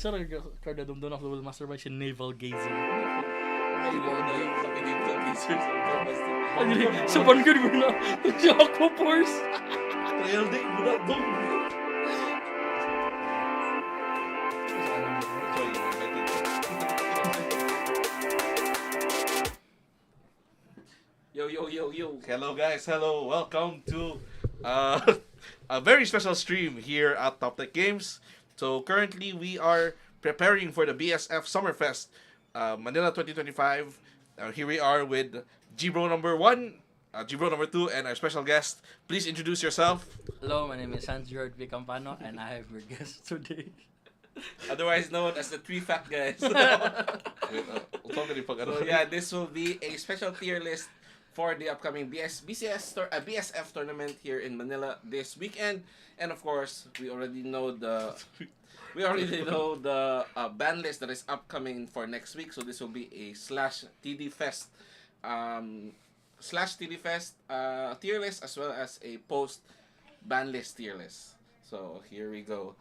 Isa lang kada dumdum ako will master by si Naval Gazer. Ay, mo na yung napinig ng pieces. Sa Vanguard mo na. Si Aqua Force. Trail day mo na doon. Yo. Hello guys, hello. Welcome to a very special stream here at Top Tech Games. So currently we are preparing for the BSF Summer Fest Manila 2025. Here we are with G-Bro number 1, G-Bro number 2, and our special guest. Please introduce yourself. Hello, my name is George Vicampano and I have your guest today. Otherwise known as the three fat guys. So yeah, this will be a special tier list for the upcoming BSF tournament here in Manila this weekend. And of course, we already know the ban list that is upcoming for next week. So this will be a /TD Fest tier list, as well as a post ban list tier list. So here we go.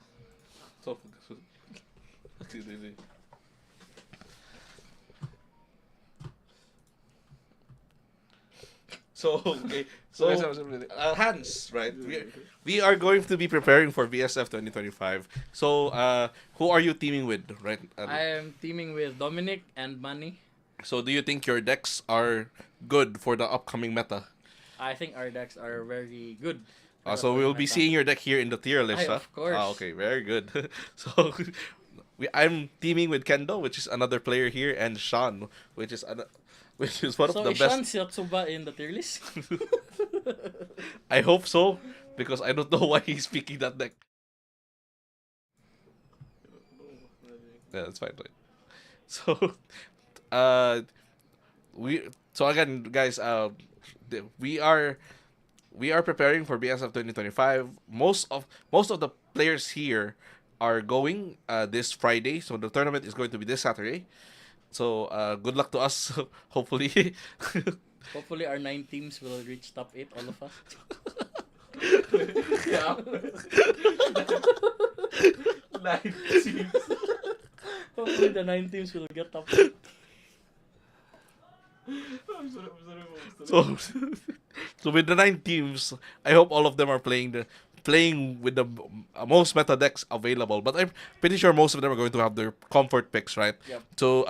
Hans, right? We are going to be preparing for BSF 2025. So, who are you teaming with, right? I am teaming with Dominic and Manny. So, do you think your decks are good for the upcoming meta? I think our decks are very good. So we'll be seeing your deck here in the tier list, huh? Of course. Okay, very good. So, I'm teaming with Kendo, which is another player here, and Sean, which is one of the best. So, is Sean in the tier list? I hope so, because I don't know why he's picking that deck. Yeah, that's fine. So, again, guys, we are preparing for BSF 2025. Most of the players here are going this Friday, so the tournament is going to be this Saturday. So good luck to us. Hopefully. Hopefully our 9 teams will reach top 8, all of us. Yeah. 9 teams. Hopefully the 9 teams will get top 8. So with the 9 teams, I hope all of them are playing with the most meta decks available. But I'm pretty sure most of them are going to have their comfort picks, right? Yep. So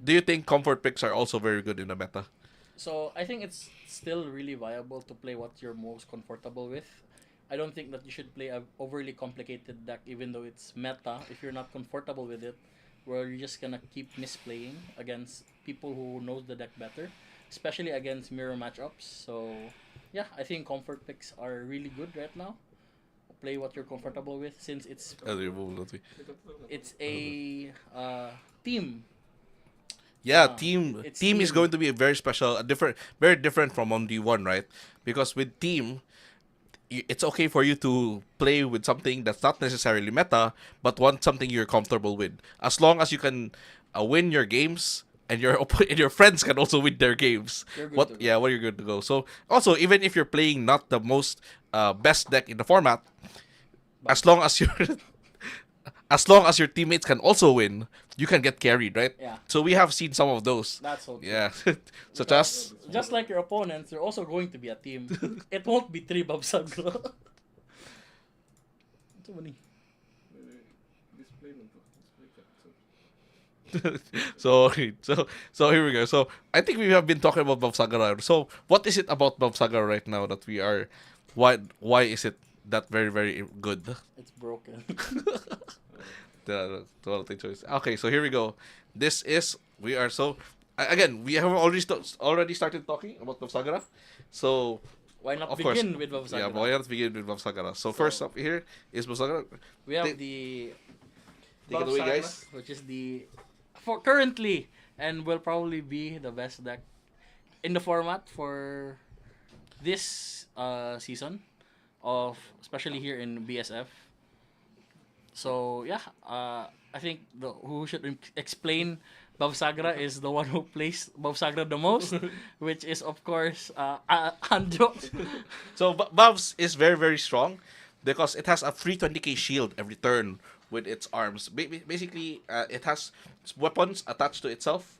do you think comfort picks are also very good in the meta? So I think it's still really viable to play what you're most comfortable with. I don't think that you should play an overly complicated deck even though it's meta if you're not comfortable with it, where you're just gonna keep misplaying against people who knows the deck better, especially against mirror matchups. So yeah, I think comfort picks are really good right now. Play what you're comfortable with since it's a team. Yeah, team team. is going to be a very special, very different from 1v1, right? Because with team, it's okay for you to play with something that's not necessarily meta, but want something you're comfortable with. As long as you can win your games, and your friends can also win their games. You're good to go. So also, even if you're playing not the most best deck in the format, as long as your teammates can also win, you can get carried, right? Yeah. So we have seen some of those. That's so true. Yeah. So just like your opponents, they're also going to be a team. It won't be 3 Babsagra. Too many. So here we go. So I think we have been talking about Bavsagra. So what is it about Bavsagra right now that we are? Why is it that very very good? It's broken. The choice. Okay, so here we go. This is we have already started talking about Bavsagra. So why not of begin course, with Bavsagra? Yeah, why not begin with Bavsagra? So first up here is Bavsagra. We have the Take it away, guys. Which is for currently and will probably be the best deck in the format for this season of especially here in BSF. So yeah, I think who should explain Bavsagra is the one who plays Bavsagra the most, which is of course Andro. So Bavs is very very strong, because it has a free 20k shield every turn with its arms. Basically, it has weapons attached to itself.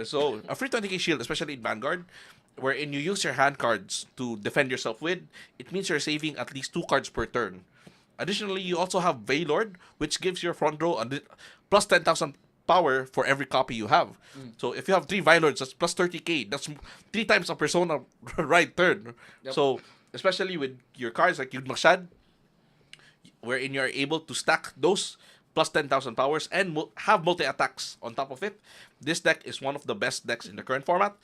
So a free 20k shield, especially in Vanguard, wherein you use your hand cards to defend yourself with, it means you're saving at least 2 cards per turn. Additionally, you also have Veilord, which gives your front row plus 10,000 power for every copy you have. So if you have 3 Veilords, that's plus 30k. That's 3 times a Persona right turn. Yep. So especially with your cards like Yud Mashad, wherein you're able to stack those plus 10,000 powers and have multi-attacks on top of it. This deck is one of the best decks in the current format.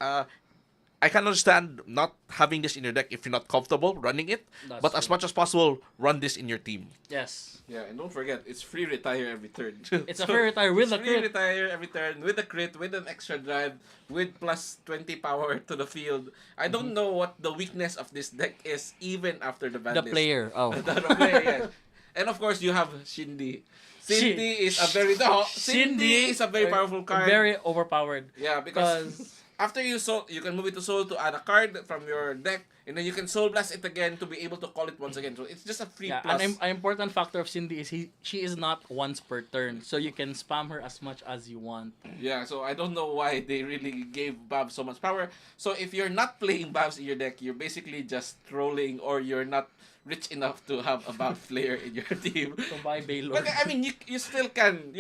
I can understand not having this in your deck if you're not comfortable running it, That's but true. as much as possible, run this in your team. Yes. Yeah, and don't forget, it's free retire every turn. It's a free retire with a It's free crit. retire every turn with a crit, with an extra drive, with plus 20 power to the field. I don't know what the weakness of this deck is even after the ban The list. player. Oh. The player, yes. And of course, you have Shindy. Cindy is a very Cindy is a very powerful card. Very overpowered. Yeah, because after you soul, you can move it to soul to add a card from your deck, and then you can soul blast it again to be able to call it once again. So it's just a free Yeah, plus. an important factor of Cindy is she is not once per turn, so you can spam her as much as you want. Yeah, so I don't know why they really gave Bavs so much power. So if you're not playing Bavs in your deck, you're basically just trolling, or you're not rich enough to have a Bavs player in your team. So buy Baylor. But I mean, you still can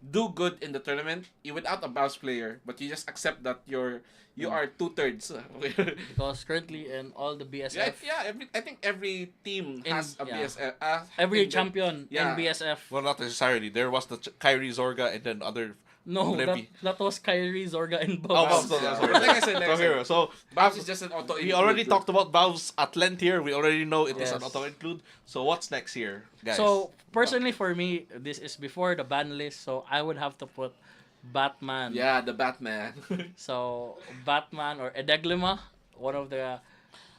do good in the tournament without a Bavs player, but you just accept that you are 2/3. Because currently in all the BSF, I think every team has a yeah. BSF. every in the- champion yeah. in BSF. Well, not necessarily. There was the Kyrie Zorga and then other. No, Levy. that was Kyrie, Zorga, and Bavs. Oh, Bavs, Yeah. sorry. Like I said, So here, so Bavs is just an auto. we already talked about Bavs at length here. We already know it is an Yes. auto include. So what's next here, guys? So personally for me, this is before the ban list, so I would have to put Batman. Yeah, the Batman. So Batman or Edeglima, one of the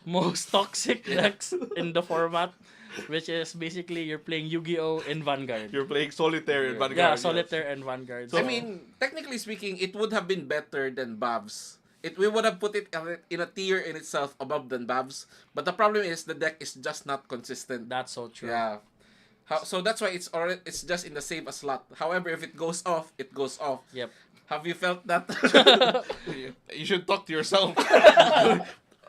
most toxic decks in the format, which is basically you're playing Yu-Gi-Oh in Vanguard. you're playing solitaire in Yeah. Vanguard. Yeah, yes. Solitaire and Vanguard. I mean, technically speaking, it would have been better than Bavs. We would have put it in a tier in itself above than Bavs. But the problem is the deck is just not consistent. that's so true. Yeah. So that's why it's just in the same as slot. However, if it goes off, it goes off. Yep. Have you felt that? You should talk to yourself.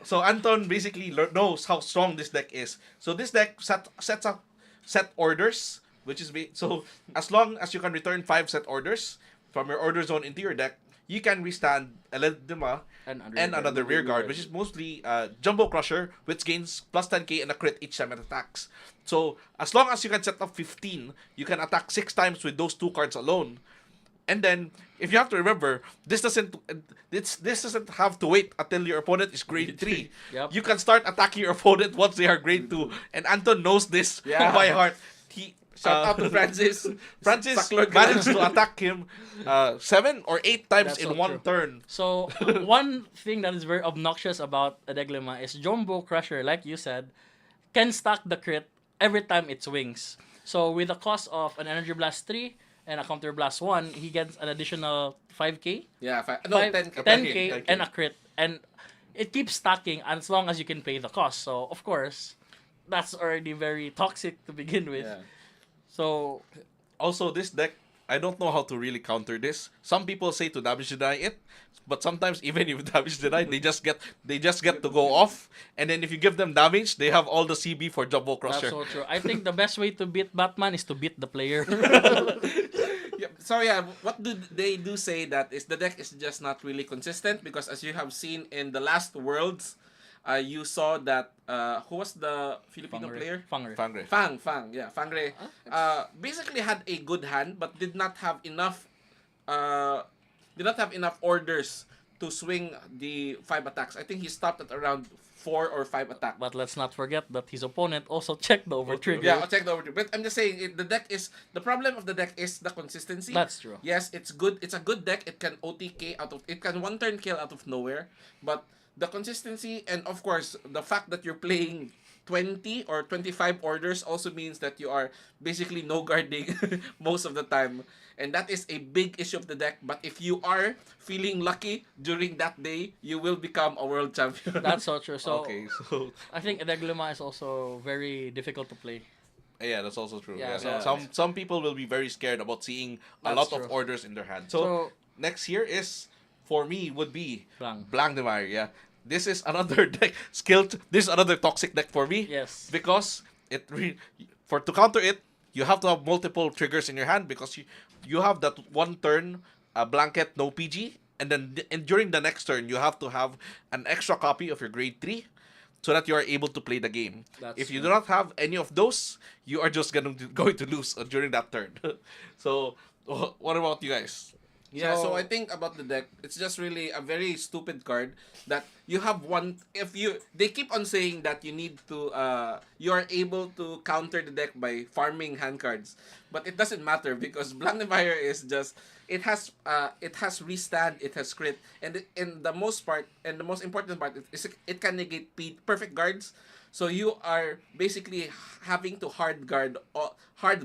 So Anton basically knows how strong this deck is. So this deck sets up set orders, which is so as long as you can return 5 set orders from your order zone into your deck, you can withstand Eledima and another rear guard, which is mostly Jumbo Crusher, which gains plus 10k and a crit each time it attacks. So as long as you can set up 15, you can attack 6 times with those 2 cards alone. And then, if you have to remember, this doesn't have to wait until your opponent is grade 3. Yep. You can start attacking your opponent once they are grade 2. And Anton knows this Yeah. by heart. He Shout out to Francis. Francis Sucklord. managed to attack him 7 or 8 times That's in so one true. turn. So one thing that is very obnoxious about Edeglima is Jumbo Crusher, like you said, can stack the crit every time it swings. So with the cost of an Energy Blast 3 and a Counter Blast 1, he gets an additional 5k, Yeah, 10k, 10K. and a crit. And it keeps stacking as long as you can pay the cost. So, of course, that's already very toxic to begin with. Yeah. So, Also, this deck, I don't know how to really counter this. Some people say to damage deny it, but sometimes even if damage deny, they just get to go off. And then if you give them damage, they have all the CB for Jumbo that's Crusher. so true. I think the best way to beat Batman is to beat the player. Yeah, so yeah, what do they do say that is the deck is just not really consistent, because as you have seen in the last Worlds, you saw that who was the Filipino player? Fangre. Fangre. Fangre basically had a good hand but did not have enough orders to swing the 5 attacks. I think he stopped at around 4 or 5 attacks. But let's not forget that his opponent also checked the over trigger. Yeah, I'll check the overtrigger. But I'm just saying, the problem of the deck is the consistency. That's true. Yes, it's good. It's a good deck. It can OTK it can one turn kill out of nowhere. But the consistency and of course the fact that you're playing 20 or 25 orders also means that you are basically no guarding most of the time. And that is a big issue of the deck. But if you are feeling lucky during that day, you will become a world champion. That's so true. So Okay, so I think Edeglima is also very difficult to play. yeah, that's also true. Yeah, Yeah, so yeah. some people will be very scared about seeing a That's lot true. of orders in their hand. So, So next here is for me would be Blang. Blang Demier. Yeah, this is another deck this is another toxic deck for me. Yes. Because to counter it, you have to have multiple triggers in your hand because you have that one turn blanket no PG, and then during the next turn you have to have an extra copy of your grade 3 so that you are able to play the game. That's If you true. do not have any of those, you are just going to lose during that turn. So what about you guys? Yeah, so So- I think about the deck, it's just really a very stupid card that you have one. If you, they keep on saying that you need to, you are able to counter the deck by farming hand cards, but it doesn't matter because Blang Demier is just, it has restand, it has crit, and in the most part, and the most important part is it can negate perfect guards. So you are basically having to hard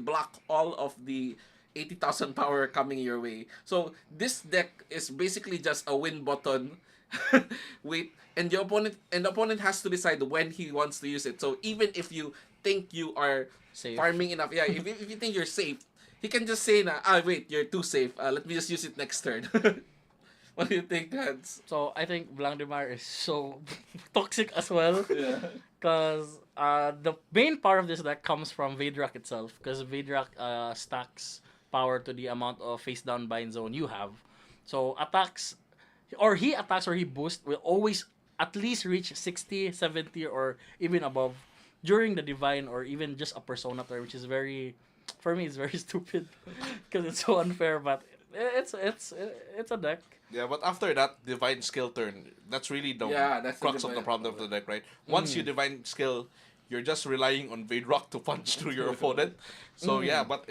block all of the 80,000 power coming your way. So this deck is basically just a win button. Wait, and the opponent has to decide when he wants to use it. So even if you think you are Safe. farming enough, yeah, if you think you're safe, he can just say na, wait, you're too safe. Let me just use it next turn. What do you think, Hans? So I think Blang Demier is so toxic as well. Yeah. Because the main part of this deck comes from Vedrak itself. Because Vedrak stacks power to the amount of face down bind zone you have. So he attacks or he boosts will always at least reach 60, 70, or even above during the divine or even just a persona turn, which is very, for me, it's very stupid because it's so unfair. But it's a deck. Yeah, but after that divine skill turn, that's really the Yeah, that's the crux of the divine- problem of the deck, right? Once you divine skill, you're just relying on Vedrock to punch through your opponent. So yeah, but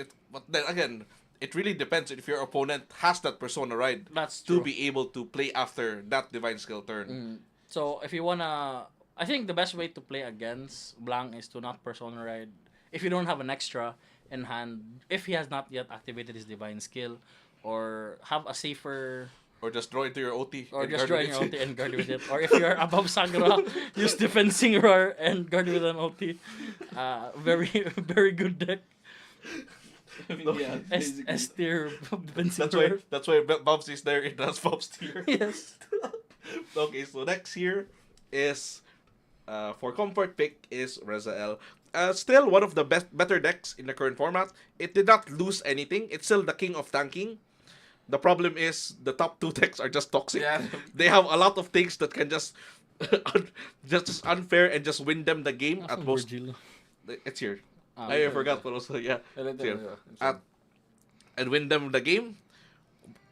then again, it really depends if your opponent has that persona ride That's to true. be able to play after that divine skill turn. So if you wanna, I think the best way to play against Blanc is to not persona ride. If you don't have an extra in hand, if he has not yet activated his divine skill, or have a safer, Or just draw into your OT. or and just guard drawing with your it. OT and guard with it, or if you're above Sagra, use defensing roar and guard with an OT. Very very good deck. Yeah, S tier defensing That's why roar. Bavs is there in that Bavs tier. Yes. Okay, so next here is for comfort pick is Reselle. Still one of the better decks in the current format. It did not lose anything. It's still the king of tanking. The problem is the top two decks are just toxic. Yeah. They have a lot of things that can just just unfair and just win them the game at most. Virgil. It's here. Ah, I forgot, but also yeah. It's here. And win them the game.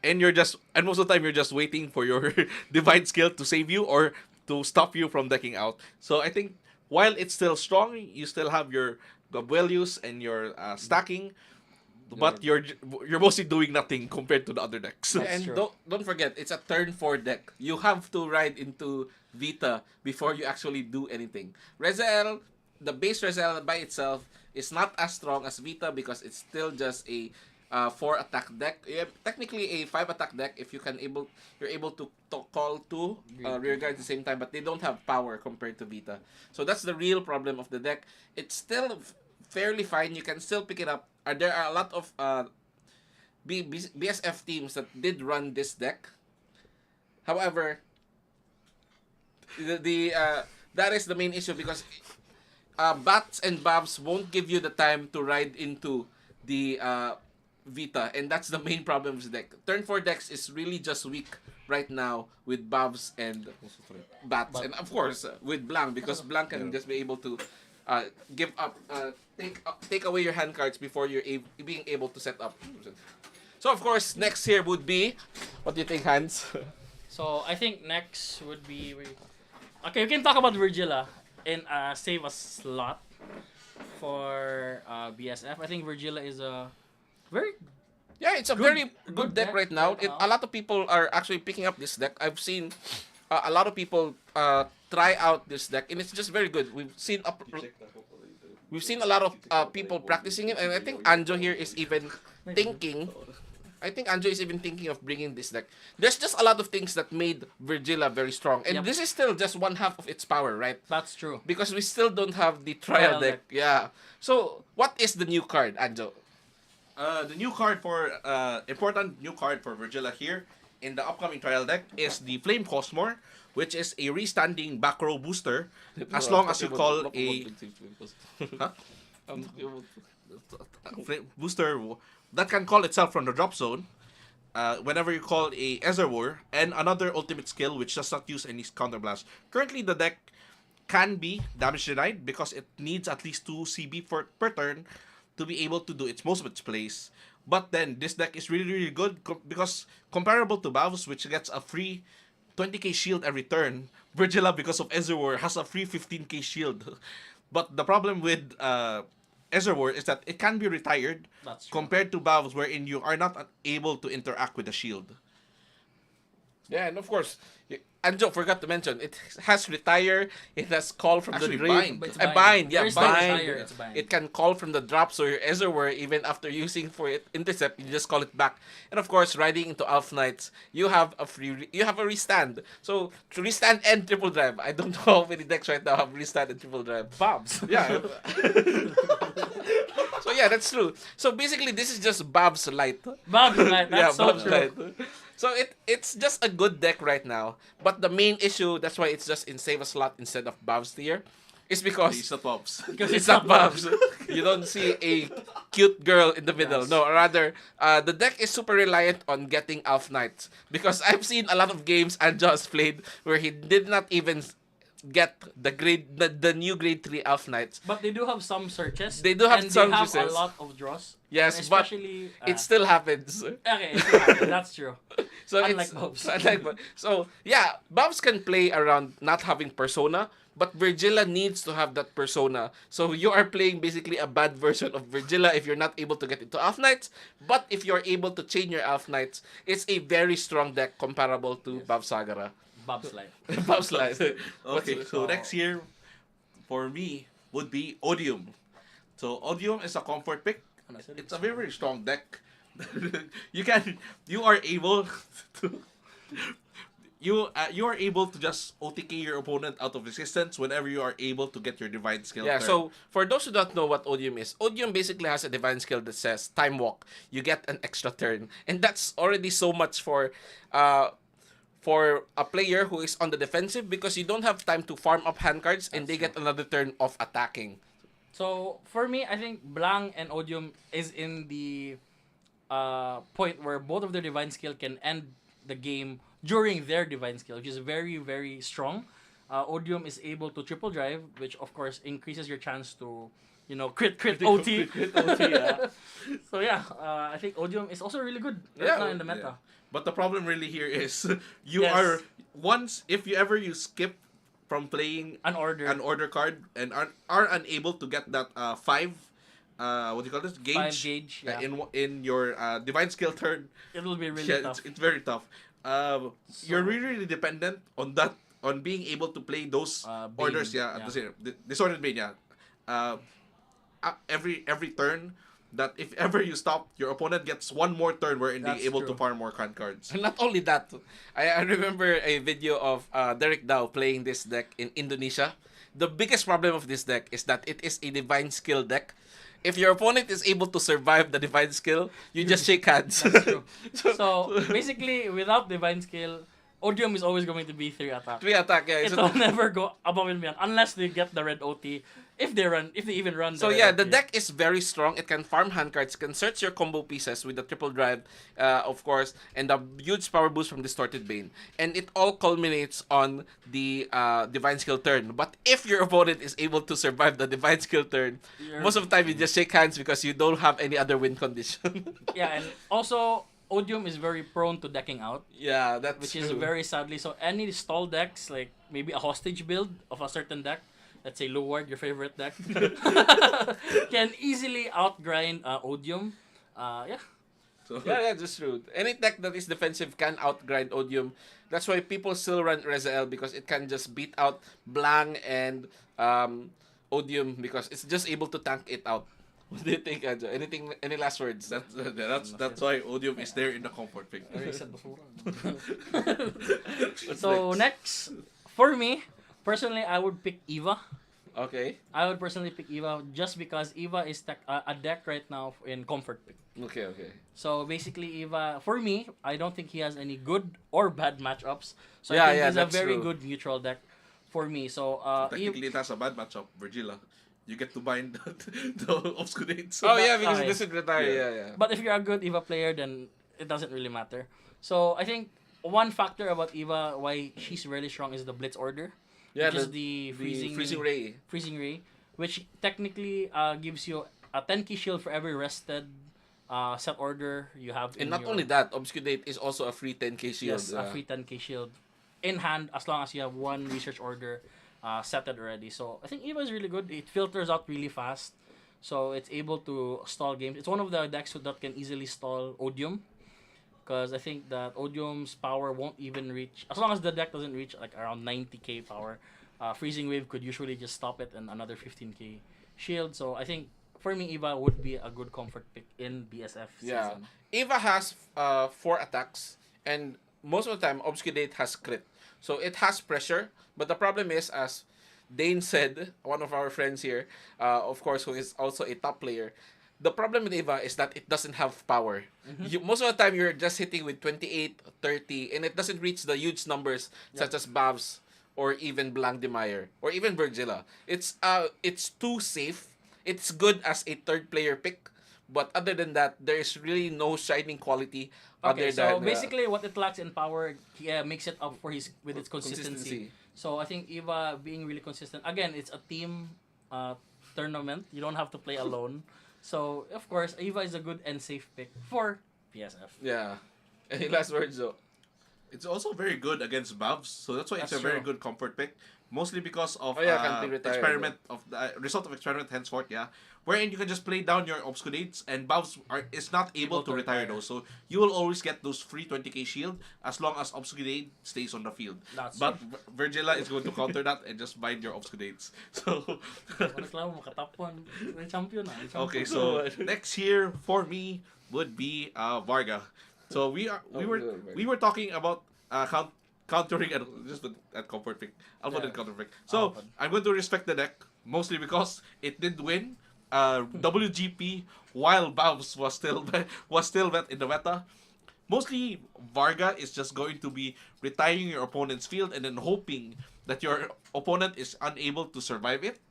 And most of the time you're just waiting for your divine skill to save you or to stop you from decking out. So I think while it's still strong, you still have your Gabuelius and your stacking, but you're mostly doing nothing compared to the other decks. That's And true. don't forget, it's a turn 4 deck. You have to ride into Vita before you actually do anything. Reselle, the base Reselle by itself is not as strong as Vita because it's still just a 4 attack deck. Yeah, technically a 5 attack deck if you're able to call 2 rear guards at the same time, but they don't have power compared to Vita. So that's the real problem of the deck. It's still fairly fine. You can still pick it up. There are a lot of BSF teams that did run this deck. However, that is the main issue because Bats and Bavs won't give you the time to ride into the Vita, and that's the main problem with the deck. Turn 4 decks is really just weak right now with Bavs and Bats, and of course with Blanc because Blanc can just be able to give up, take away your hand cards before you're being able to set up. So of course, next here would be, what do you think, Hans? So I think next would be okay. We can talk about Virgil and save a slot for BSF. I think Virgil is a very Yeah, it's a Good- very good good deck deck right now. right now. A lot of people are actually picking up this deck. I've seen a lot of people try out this deck, and it's just very good. We've seen a lot of people practicing it, and I think Anjo here is even thinking. I think Anjo is even thinking of bringing this deck. There's just a lot of things that made Virgila very strong, and Yep. this is still just one half of its power, right? That's true. Because we still don't have the trial deck. Yeah. So what is the new card, Anjo? The new card for important new card for Virgila here in the upcoming trial deck is the Flame Cosmore, which is a restanding back row booster. As long as you call a booster that can call itself from the drop zone. Whenever you call a Ezreal and another ultimate skill which does not use any counterblast. Currently, the deck can be damage denied because it needs at least 2 CB per turn to be able to do most of its plays. But then this deck is really, really good because comparable to Bavs, which gets a free 20k shield every turn, Virgila, because of Ezreal, has a free 15k shield. But the problem with Ezreal is that it can be retired That's true. compared to Bavs, wherein you are not able to interact with the shield. Yeah, and of course, Anjo forgot to mention, it has retire, it has call from Actually, the drain. bind. But it's Bind, yeah, There's no bind. retire, it's bind. It can call from the drop, so your Ezreal, even after using for it intercept, you just call it back. And of course, riding into Elf Knights, you have a restand. So restand and triple drive. I don't know how many decks right now have restand and triple drive. Bobs. Yeah. So yeah, that's true. So basically, this is just Bavs Light. Bobs, right? That's so Bavs true. Light. So it's just a good deck right now. But the main issue, that's why it's just in save a slot instead of Bavs tier, is because It's not Bavs. Because it's not Bavs. You don't see a cute girl in the middle. Yes. No, rather, the deck is super reliant on getting Elf Knights. Because I've seen a lot of games Anjo has played where he did not even get the new grade 3 Elf Knights. But they do have some searches. They do have and some they have searches. a lot of draws. Yes, And but especially, it still happens. Okay, it still happens, that's true. So Unlike it's Bavs. so yeah, Bavs can play around not having persona, but Virgila needs to have that persona. So you are playing basically a bad version of Virgila if you're not able to get into Elf Knights. But if you're able to chain your Elf Knights, it's a very strong deck comparable to Bav Sagara. Bob's life. Bav's Light. Okay, so next year for me would be Odium. So Odium is a comfort pick. It's a very, very strong deck. You are able to you are able to just OTK your opponent out of resistance whenever you are able to get your divine skill. Yeah, turn. so for those who don't know what Odium is, Odium basically has a divine skill that says Time Walk. You get an extra turn. And that's already so much for a player who is on the defensive because you don't have time to farm up hand cards and they get another turn of attacking. So for me, I think Blang and Odium is in the point where both of their divine skill can end the game during their divine skill, which is very, very strong. Odium is able to triple drive, which of course increases your chance to, crit OT. Crit OT, yeah. So yeah, I think Odium is also really good right now in the meta. Yeah. But the problem really here is you Yes. are if you skip from playing An order. card and are unable to get that 5 what do you call this gauge, 5 gauge, yeah. in your divine skill turn. It will be really Yeah, tough. it's very tough. You're really, really dependent on that, on being able to play those Bane, orders. Yeah, yeah. the disordered bane. Yeah, every turn. That if ever you stop, your opponent gets one more turn wherein they're That's able to true. farm more card cards. And not only that, I remember a video of Derek Dow playing this deck in Indonesia. The biggest problem of this deck is that it is a divine skill deck. If your opponent is able to survive the divine skill, you just shake hands. That's true. So basically, without divine skill, Odium is always going to be 3 attack. 3 attack, yeah. It will never go above and beyond unless they get the red OT. If they even run. So red yeah, OT. the deck is very strong. It can farm hand cards, can search your combo pieces with the triple drive, of course, and the huge power boost from Distorted Bane. And it all culminates on the Divine Skill turn. But if your opponent is able to survive the Divine Skill turn, most of the time you just shake hands because you don't have any other win condition. Yeah, and also Odium is very prone to decking out, Yeah, that's which is true. very sadly. So any stall decks, like maybe a hostage build of a certain deck, let's say Luward, your favorite deck, can easily outgrind Odium. Yeah. So Yeah, that's true. Any deck that is defensive can outgrind Odium. That's why people still run Reselle because it can just beat out Blang and Odium because it's just able to tank it out. What do you think, Adjo? Anything? Any last words? that's why Odium is there in the comfort pick. I already said basura. What's So next, for me, personally, I would pick Eva. Okay. I would personally pick Eva just because Eva is a deck right now in comfort pick. Okay. So basically, Eva, for me, I don't think he has any good or bad matchups. So Yeah, I think yeah, he's a that's very true. good neutral deck for me. So Technically, it has a bad matchup, Virgil. You get to bind the obscurates. Oh yeah, because okay. it doesn't retire. Yeah. But if you're a good Eva player, then it doesn't really matter. So I think one factor about Eva why she's really strong is the Blitz Order, Yeah, which is the freezing ray. freezing ray, which technically gives you a 10 key shield for every rested set order you have. And in not your, only that, Obscudate is also a free 10k shield. yes, a free 10 key shield in hand as long as you have one research order setted already. So I think Eva is really good. It filters out really fast, so it's able to stall games. It's one of the decks that can easily stall Odium, because I think that Odium's power won't even reach, as long as the deck doesn't reach like around 90k power. Freezing Wave could usually just stop it and another 15k shield. So I think for me, Eva would be a good comfort pick in BSF Yeah. season. Eva has 4 attacks, and most of the time, Obscudate has crit. So it has pressure, but the problem is, as Dane said, one of our friends here, of course, who is also a top player, the problem with Eva is that it doesn't have power. Most of the time, you're just hitting with 28, 30, and it doesn't reach the huge numbers such as Bavs or even Blang Demier or even Virgila. It's too safe. It's good as a third player pick, but other than that, there is really no shining quality Okay, other so than basically what it lacks in power, makes it up for with its consistency. So I think Eva being really consistent. Again, it's a team tournament. You don't have to play alone. So of course, Eva is a good and safe pick for PSF. Yeah. Any last words though? It's also very good against Bavs, so that's why it's That's a very true. good comfort pick. Mostly because of Oh, yeah, can't be retired, experiment of the result of experiment henceforth, yeah. Wherein you can just play down your obscurates and Bavs is not able to retire those. So you will always get those free 20k shield as long as obscurate stays on the field. That's But Virgila is going to counter that and just bind your obscurates. So Reklamo, makatapon. May champion na. okay, so next here for me would be Varga. So we were talking about countering and just at comfort pick. I'll put it counter pick. So I'm going to respect the deck mostly because it did win WGP while Bavs was still in the meta. Mostly Varga is just going to be retiring your opponent's field and then hoping that your opponent is unable to survive it.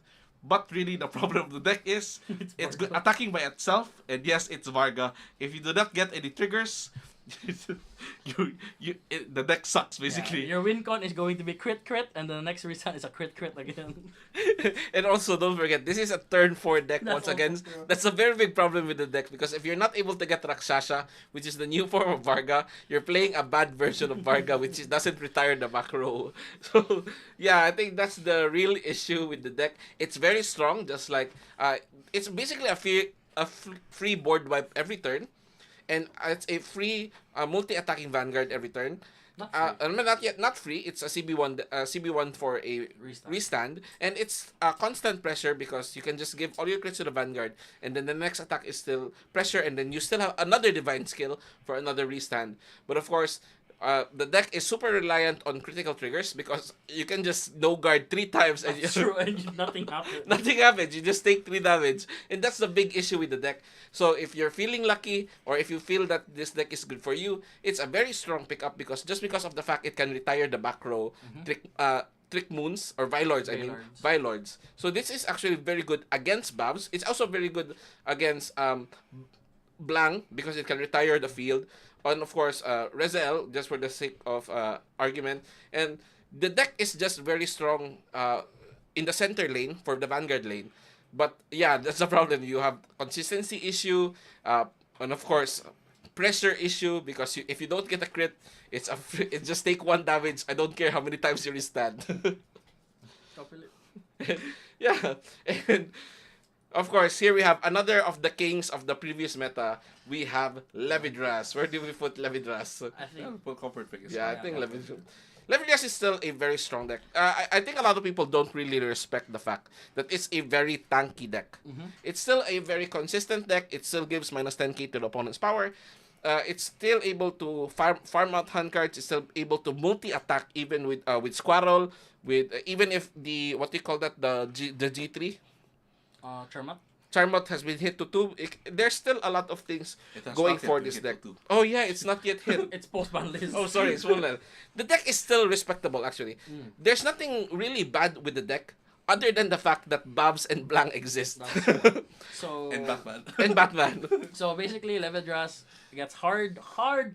But really, the problem of the deck is it's good attacking by itself, and yes, it's Varga. If you do not get any triggers, the deck sucks basically. Your win con is going to be crit, and the next reset is a crit again. And also, don't forget, this is a turn 4 deck That's once again. also true. That's a very big problem with the deck because if you're not able to get Rakshasha, which is the new form of Varga, you're playing a bad version of Varga, which doesn't retire the back row. So, yeah, I think that's the real issue with the deck. It's very strong, just like, it's basically a free board wipe every turn. And it's a free multi-attacking Vanguard every turn. Not free. It's a CB1 for a restand. And it's constant pressure because you can just give all your crits to the Vanguard, and then the next attack is still pressure, and then you still have another divine skill for another restand. But of course, the deck is super reliant on critical triggers because you can just no guard 3 times and That's true, and nothing happens. nothing happens. You just take 3 damage. And that's the big issue with the deck. So if you're feeling lucky or if you feel that this deck is good for you, it's a very strong pickup because of the fact it can retire the back row, Trick Moons, or Vylords, Vylords. So this is actually very good against Bavs. It's also very good against Blang because it can retire the field. And of course, Reselle, just for the sake of argument. And the deck is just very strong in the center lane for the Vanguard lane. But yeah, that's the problem. You have consistency issue, and of course, pressure issue because if you don't get a crit, it just take 1 damage. I don't care how many times you restand. Yeah, and Of course, here we have another of the kings of the previous meta. We have Levidras. Where do we put Levidras? I think Full comfort pick is Yeah, I Yeah, think yeah. Levidras is still a very strong deck. I think a lot of people don't really respect the fact that it's a very tanky deck. It's still a very consistent deck. It still gives minus 10k to the opponent's power. It's still able to farm out hand cards. It's still able to multi attack even with Squirrel. With even if the what do you call that, the G3 Charmat. Charmot has been hit to 2. There's still a lot of things It has going not yet for been this hit deck. to 2. Oh yeah, it's not yet hit. It's post-ban list. Oh, sorry, it's full. The deck is still respectable, actually. There's nothing really bad with the deck, other than the fact that Bavs and Blang exist. That's true. So And Batman. And Batman. So basically, Levidras gets hard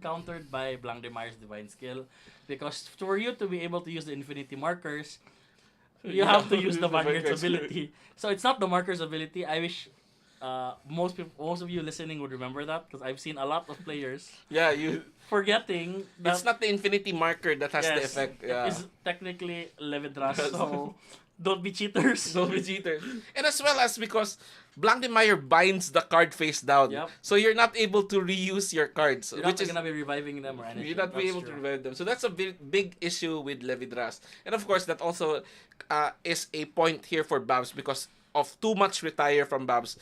countered by Blang Demier's Divine Skill, because for you to be able to use the Infinity Markers, you have to use the Vanguard's ability. So it's not the Marker's ability. I wish most of you listening would remember that, because I've seen a lot of players Yeah, you. forgetting that It's not the Infinity Marker that has the yes, effect. it Yeah. is technically Levidras. So don't be cheaters. No cheaters. And as well as because Blang Demier binds the card face down. Yep. So you're not able to reuse your cards. You're which not is gonna be reviving them or anything. You're not be That's able to true. revive them. So that's a big issue with Levidras. And of course, that also is a point here for Bavs because of too much retire from Bavs.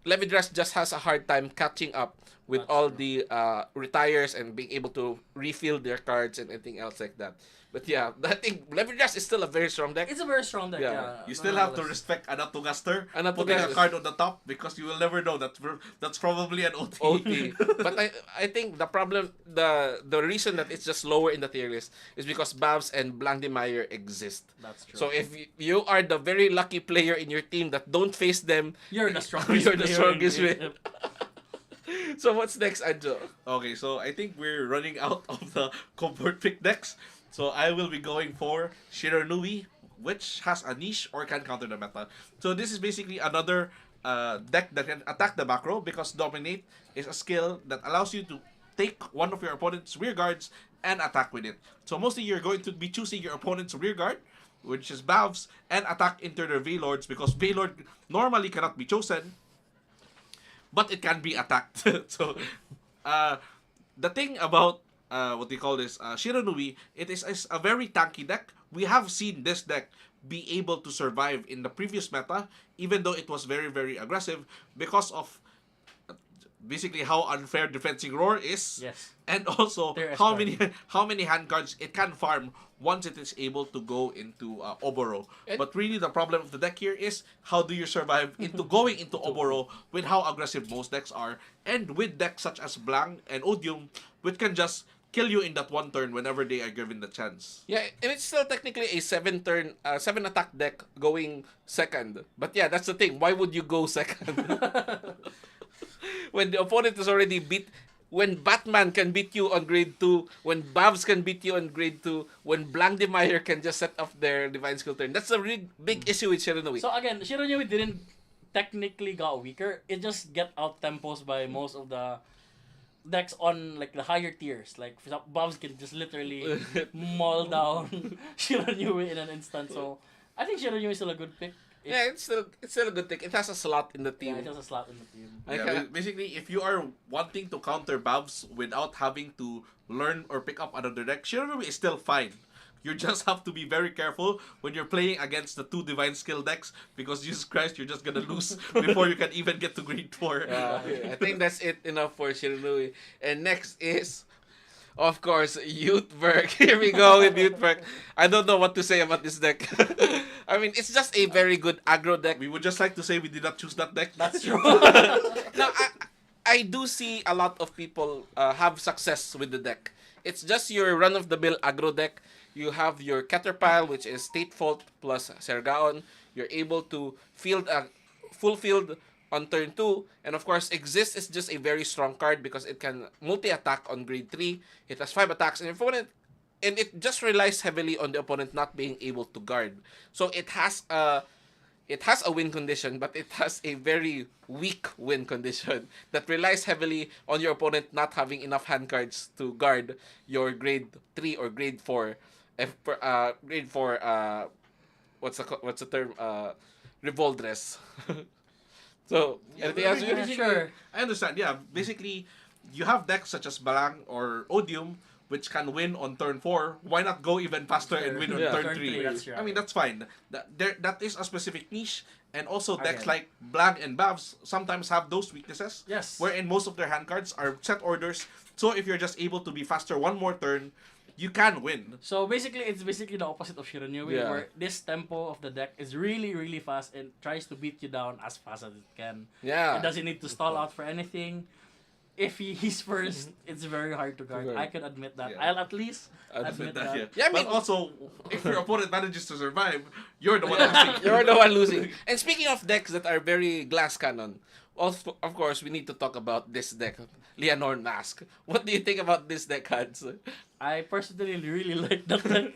Levidras just has a hard time catching up with That's all true. the retires and being able to refill their cards and anything else like that. But yeah, I think Levidras is still a very strong deck. It's a very strong deck. Yeah. Yeah. You still have to Nonetheless. respect Anatogaster Anatogaster. putting a card on the top because you will never know that's probably an OT. OT. But I think the problem, the reason that it's just lower in the tier list is because Bavs and Blang Demier exist. That's true. So if you are the very lucky player in your team that don't face them, You're the strongest. You're the player in strongest BSF. so what's next, Anjo? Okay, so I think we're running out of the comfort pick decks. So I will be going for Shiranui, which has a niche or can counter the meta. So this is basically another deck that can attack the back row because Dominate is a skill that allows you to take one of your opponent's rear guards and attack with it. So mostly you're going to be choosing your opponent's rear guard, which is Bavs, and attack into their Veilords because Veilord normally cannot be chosen, but it can be attacked. So the thing about what they call this Shiranui, it is a very tanky deck. We have seen this deck be able to survive in the previous meta, even though it was very, very aggressive because of basically how unfair defending Roar is, Yes. and also Their how SR. many hand cards it can farm once it is able to go into Oboro. And- But really the problem of the deck here is how do you survive into going into Oboro with how aggressive most decks are, and with decks such as Blang and Odium, which can just kill you in that one turn whenever they are given the chance. Yeah, and it's still technically a 7 attack deck going second. But yeah, that's the thing. Why would you go second? When the opponent is already beat, when Batman can beat you on grade 2, when Bavs can beat you on grade 2, when Blang Demier can just set off their Divine Skill turn. That's a really big issue with Shiranui. So again, Shiranui didn't technically got weaker. It just get out tempos by most of the decks on like the higher tiers. Like for example, Bavs can just literally maul down Shiranui in an instant. So I think Shiranui is still a good pick. Yeah, it's still a good thing. It has a slot in the Yeah, team. it has a slot in the team. Yeah, basically, if you are wanting to counter Bavs without having to learn or pick up another deck, Shiranui is still fine. You just have to be very careful when you're playing against the 2 Divine Skill decks because, Jesus Christ, you're just gonna lose before you can even get to grade 4. Yeah, I think that's it enough for Shiranui. And next is, of course, Youthwork. Here we go with Youthwork. I don't know what to say about this deck. I mean, it's just a very good aggro deck. We would just like to say we did not choose that deck. That's true. Now, I do see a lot of people have success with the deck. It's just your run-of-the-mill aggro deck. You have your Caterpile, which is State Fault plus Sergaon. You're able to field a full field on turn 2. And of course, Exist is just a very strong card because it can multi-attack on grade 3. It has 5 attacks. And it just relies heavily on the opponent not being able to guard. So it has a win condition, but it has a very weak win condition that relies heavily on your opponent not having enough hand cards to guard your grade 3 or grade 4. Grade 4, what's the term? Revoldress. So, anything else? Yeah, sure. I understand. Yeah, basically, you have decks such as Blang or Odium, which can win on turn 4. Why not go even faster and win on Yeah. turn Turn 3? three, that's right. I mean, that's fine. That is a specific niche. And also, decks Again. like Blang and Bavs sometimes have those weaknesses. Yes. Wherein most of their hand cards are set orders. So if you're just able to be faster one more turn, you can win. So basically, it's basically the opposite of Shiranui, Yeah. where this tempo of the deck is really, really fast and tries to beat you down as fast as it can. Yeah. It doesn't need to stall out for anything. If he's first, it's very hard to guard. guard. I can admit that. Yeah. I'll at least Admit admit That, that. yeah. Yeah, I mean- but also, if your opponent manages to survive, you're the one losing. You're the one losing. And speaking of decks that are very glass cannon, also, of course, we need to talk about this deck, Leonor Mask. What do you think about this deck, Hans? I personally really like that deck.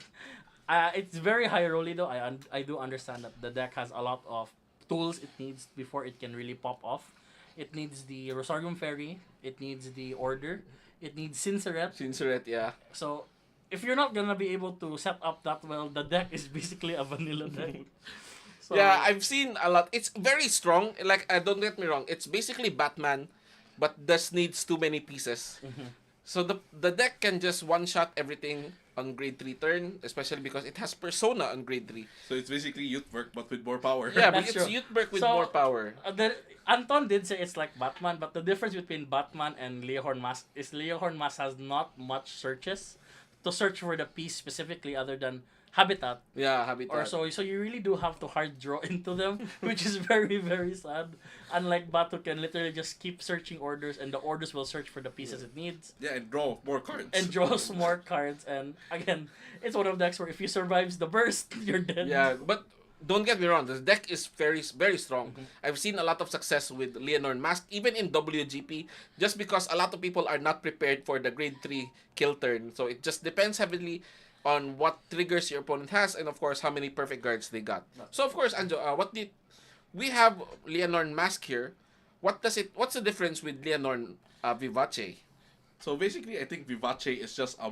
It's very high rolly though. I do understand that the deck has a lot of tools it needs before it can really pop off. It needs the Rosarium Fairy. It needs the Order. It needs Cinceret. Sinceret, yeah. So, if you're not gonna be able to set up that well, the deck is basically a vanilla deck. So, Yeah, I've seen a lot. It's very strong. Like, don't get me wrong. It's basically Batman, but just needs too many pieces. So the deck can just one-shot everything on grade 3 turn, especially because it has Persona on grade 3. So it's basically Youthwork, but with more power. Yeah, but That's it's true. Youthwork with So, more power. Anton did say it's like Batman, but the difference between Batman and Leonhorn Mask is Leonhorn Mask has not much searches to search for the piece specifically other than habitat. Yeah, Habitat. Or so you really do have to hard draw into them, which is very, very sad. Unlike Batu can literally just keep searching orders and the orders will search for the pieces it needs Yeah, and draw more cards. and draws more cards, and again, it's one of the decks where if you survives the burst, you're dead. Yeah, but don't get me wrong, the deck is very, very strong. I've seen a lot of success with Leonor Mask, even in WGP, just because a lot of people are not prepared for the grade 3 kill turn. So it just depends heavily on what triggers your opponent has, and of course, how many perfect guards they got. So of course, Anjo, we have Leonor Mask here. What's the difference with Leonor Vivace? So basically, I think Vivace is just a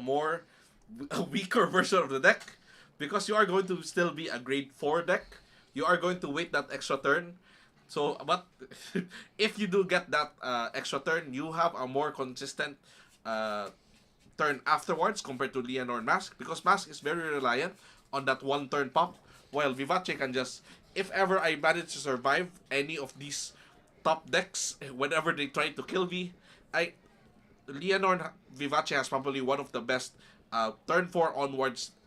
weaker version of the deck. Because you are going to still be a grade 4 deck. You are going to wait that extra turn. So, but if you do get that extra turn, you have a more consistent turn afterwards compared to Leonor Mask. Because Mask is very reliant on that one turn pop. While Vivace can just, if ever I manage to survive any of these top decks, whenever they try to kill me, Leonor Vivace has probably one of the best turn 4 onwards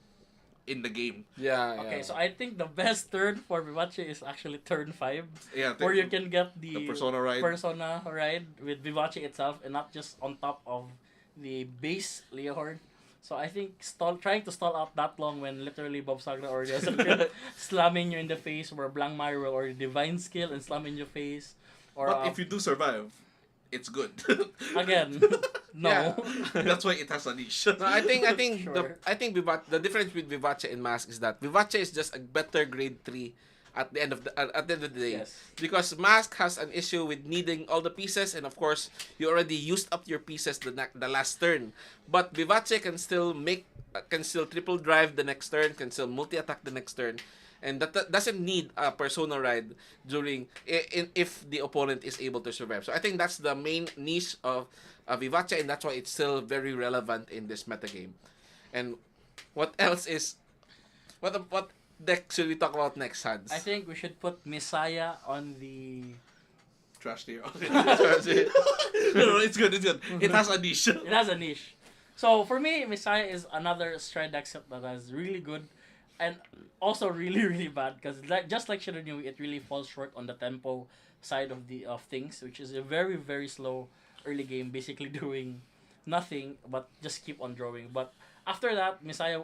in the game. Yeah. Okay, so I think the best turn for Vivace is actually turn 5. Yeah, Where you can get the Persona ride. Persona ride with Vivace itself and not just on top of the base Leonhorn. So I think trying to stall out that long when literally Bob Sagra already has a bit slamming you in the face, where Blang Demier will already divine skill and slam in your face. Or But if you do survive, it's good. again, no. Yeah. That's why it has a niche. No, I think Sure. the difference with Vivace and Mask is that Vivace is just a better grade 3 at the end of the day. Yes. Because Mask has an issue with needing all the pieces, and of course you already used up your pieces the last turn. But Vivace can still triple drive the next turn, can still multi attack the next turn. And that doesn't need a Persona ride if the opponent is able to survive. So I think that's the main niche of Vivace, and that's why it's still very relevant in this metagame. And what else is... What deck should we talk about next, Hans? I think we should put Messiah on the... Trash tier. It No, it's good. It has a niche. It has a niche. So for me, Messiah is another stride deck set that is really good and also really, really bad, because just like Shiranui, it really falls short on the tempo side of things, which is a very, very slow early game, basically doing nothing but just keep on drawing. But after that, Messiah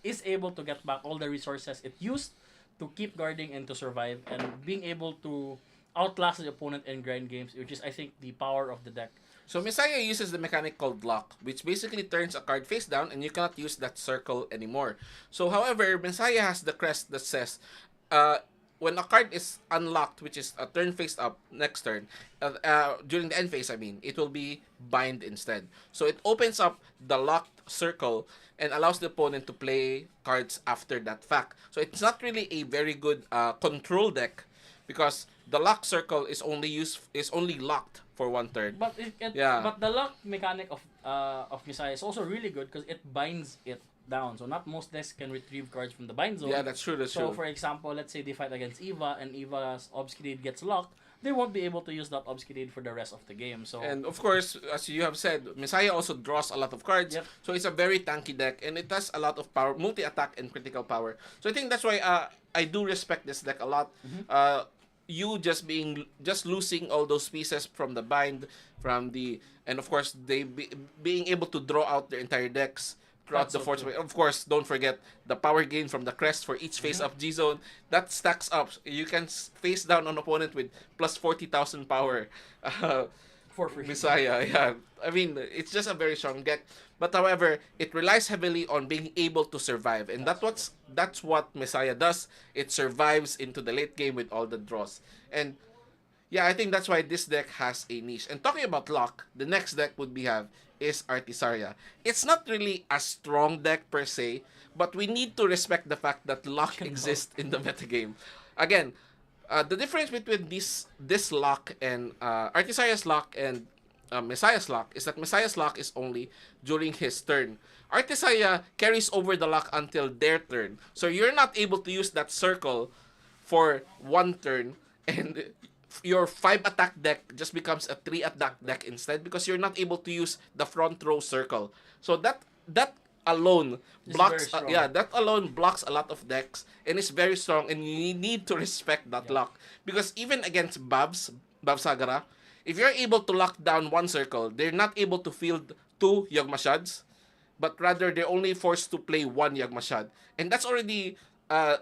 is able to get back all the resources it used to keep guarding and to survive, and being able to outlast the opponent in grind games, which is, I think, the power of the deck. So Messiah uses the mechanic called lock, which basically turns a card face down and you cannot use that circle anymore. So however, Messiah has the crest that says, when a card is unlocked, which is a turn face up next turn, during the end phase, it will be bind instead. So it opens up the locked circle and allows the opponent to play cards after that fact. So it's not really a very good control deck, because the lock circle is only locked for 1 turn. But Yeah. but the lock mechanic of Messiah is also really good because it binds it down. So not most decks can retrieve cards from the bind zone. Yeah, that's true. That's So true. for example, let's say they fight against Eva and Eva's Obscurade gets locked, they won't be able to use that Obscurade for the rest of the game. So And of course, as you have said, Messiah also draws a lot of cards. Yep. So it's a very tanky deck, and it has a lot of power, multi-attack and critical power. So I think that's why I do respect this deck a lot. You just losing all those pieces from the bind, and of course being able to draw out their entire decks throughout That's the so fourth true. wave. Of course, don't forget the power gain from the crest for each face-up G zone. That stacks up. You can face down an opponent with plus 40,000 power. for free. Messiah, yeah. I mean, it's just a very strong deck. But however, it relies heavily on being able to survive. And that's what Messiah does. It survives into the late game with all the draws. And yeah, I think that's why this deck has a niche. And talking about lock, the next deck is Artisaria. It's not really a strong deck per se, but we need to respect the fact that lock exists in the metagame. Again, the difference between this lock and Artisaria's lock and Messiah's lock is that Messiah's lock is only during his turn. Artisaria carries over the lock until their turn. So you're not able to use that circle for 1 turn, and your 5 attack deck just becomes a 3 attack deck instead because you're not able to use the front row circle. So that alone It's blocks very strong. that alone blocks a lot of decks and is very strong, and you need to respect that lock because even against Bavs Sagara, if you're able to lock down 1 circle, they're not able to field 2 Yagmashads, but rather they're only forced to play 1 Yagmashad, and that's already a